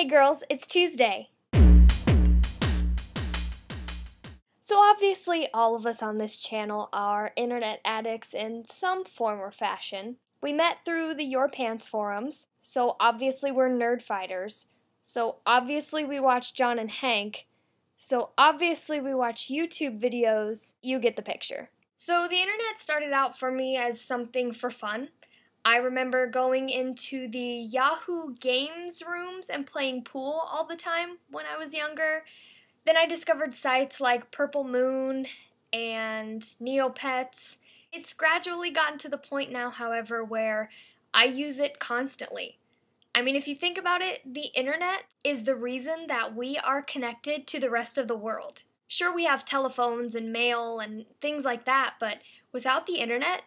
Hey girls, it's Tuesday. So obviously all of us on this channel are internet addicts in some form or fashion. We met through the Your Pants forums, so obviously we're nerd fighters. So obviously we watch John and Hank. So obviously we watch YouTube videos. You get the picture. So the internet started out for me as something for fun. I remember going into the Yahoo Games rooms and playing pool all the time when I was younger. Then I discovered sites like Purple Moon and Neopets. It's gradually gotten to the point now, however, where I use it constantly. I mean, if you think about it, the internet is the reason that we are connected to the rest of the world. Sure, we have telephones and mail and things like that, but without the internet,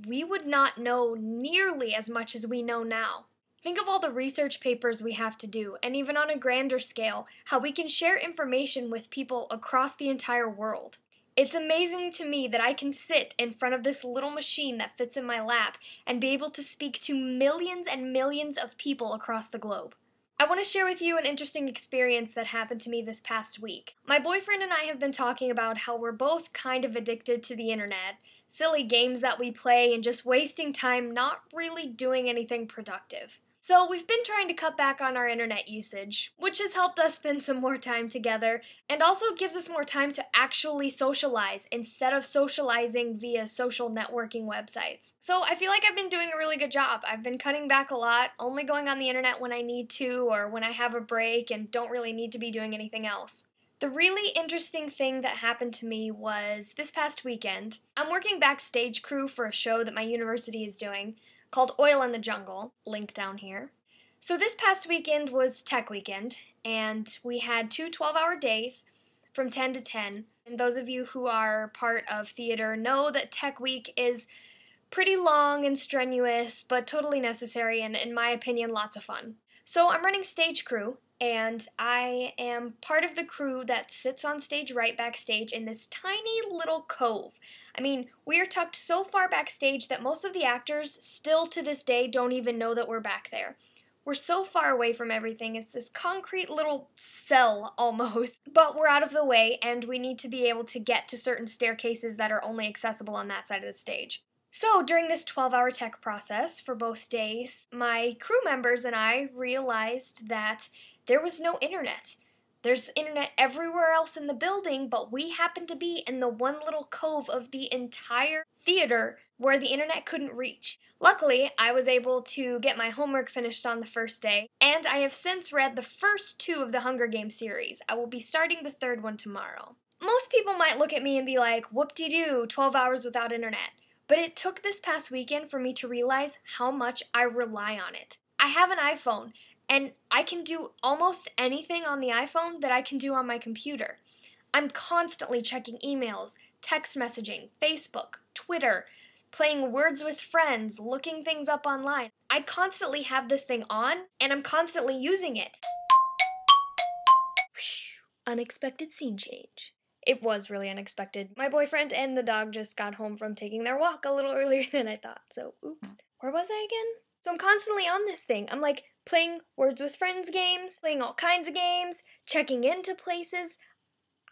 we would not know nearly as much as we know now. Think of all the research papers we have to do, and even on a grander scale, how we can share information with people across the entire world. It's amazing to me that I can sit in front of this little machine that fits in my lap and be able to speak to millions and millions of people across the globe. I want to share with you an interesting experience that happened to me this past week. My boyfriend and I have been talking about how we're both kind of addicted to the internet, silly games that we play, and just wasting time not really doing anything productive. So we've been trying to cut back on our internet usage, which has helped us spend some more time together, and also gives us more time to actually socialize instead of socializing via social networking websites. So I feel like I've been doing a really good job. I've been cutting back a lot, only going on the internet when I need to or when I have a break and don't really need to be doing anything else. The really interesting thing that happened to me was this past weekend. I'm working backstage crew for a show that my university is doing, called Oil in the Jungle, link down here. So this past weekend was Tech Weekend, and we had two 12-hour days from 10 to 10. And those of you who are part of theater know that Tech Week is pretty long and strenuous, but totally necessary and, in my opinion, lots of fun. So I'm running stage crew, and I am part of the crew that sits on stage right backstage in this tiny little cove. I mean, we are tucked so far backstage that most of the actors still to this day don't even know that we're back there. We're so far away from everything, it's this concrete little cell almost, but we're out of the way and we need to be able to get to certain staircases that are only accessible on that side of the stage. So during this 12-hour tech process for both days, my crew members and I realized that there was no internet. There's internet everywhere else in the building, but we happened to be in the one little cove of the entire theater where the internet couldn't reach. Luckily, I was able to get my homework finished on the first day, and I have since read the first two of the Hunger Games series. I will be starting the third one tomorrow. Most people might look at me and be like, whoop-de-doo, 12 hours without internet. But it took this past weekend for me to realize how much I rely on it. I have an iPhone, and I can do almost anything on the iPhone that I can do on my computer. I'm constantly checking emails, text messaging, Facebook, Twitter, playing Words with Friends, looking things up online. I constantly have this thing on, and I'm constantly using it. Unexpected scene change. It was really unexpected. My boyfriend and the dog just got home from taking their walk a little earlier than I thought, so oops. Where was I again? So I'm constantly on this thing. I'm like playing Words with Friends games, playing all kinds of games, checking into places.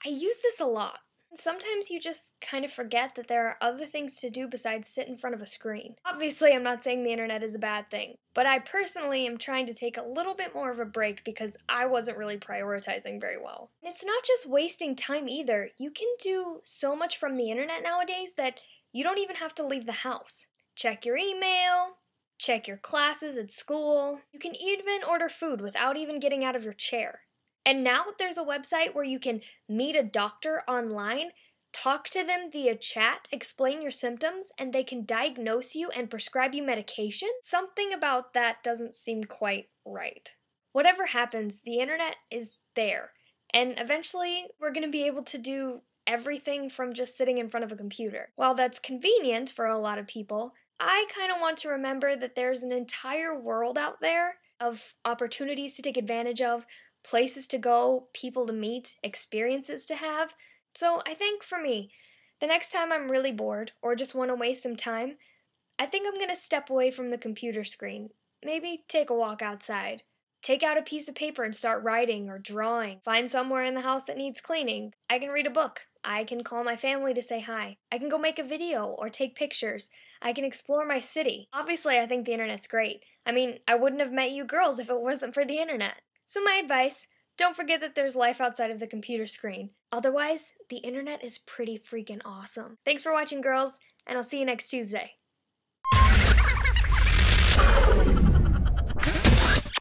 I use this a lot. Sometimes you just kind of forget that there are other things to do besides sit in front of a screen. Obviously, I'm not saying the internet is a bad thing, but I personally am trying to take a little bit more of a break because I wasn't really prioritizing very well. And it's not just wasting time either. You can do so much from the internet nowadays that you don't even have to leave the house. Check your email, check your classes at school. You can even order food without even getting out of your chair. And now there's a website where you can meet a doctor online, talk to them via chat, explain your symptoms, and they can diagnose you and prescribe you medication. Something about that doesn't seem quite right. Whatever happens, the internet is there. And eventually, we're going to be able to do everything from just sitting in front of a computer. While that's convenient for a lot of people, I kind of want to remember that there's an entire world out there of opportunities to take advantage of, places to go, people to meet, experiences to have. So I think for me, the next time I'm really bored or just want to waste some time, I think I'm going to step away from the computer screen. Maybe take a walk outside. take out a piece of paper and start writing or drawing. Find somewhere in the house that needs cleaning. I can read a book. I can call my family to say hi. I can go make a video or take pictures. I can explore my city. Obviously, I think the internet's great. I mean, I wouldn't have met you girls if it wasn't for the internet. So my advice, don't forget that there's life outside of the computer screen. Otherwise, the internet is pretty freaking awesome. Thanks for watching, girls, and I'll see you next Tuesday.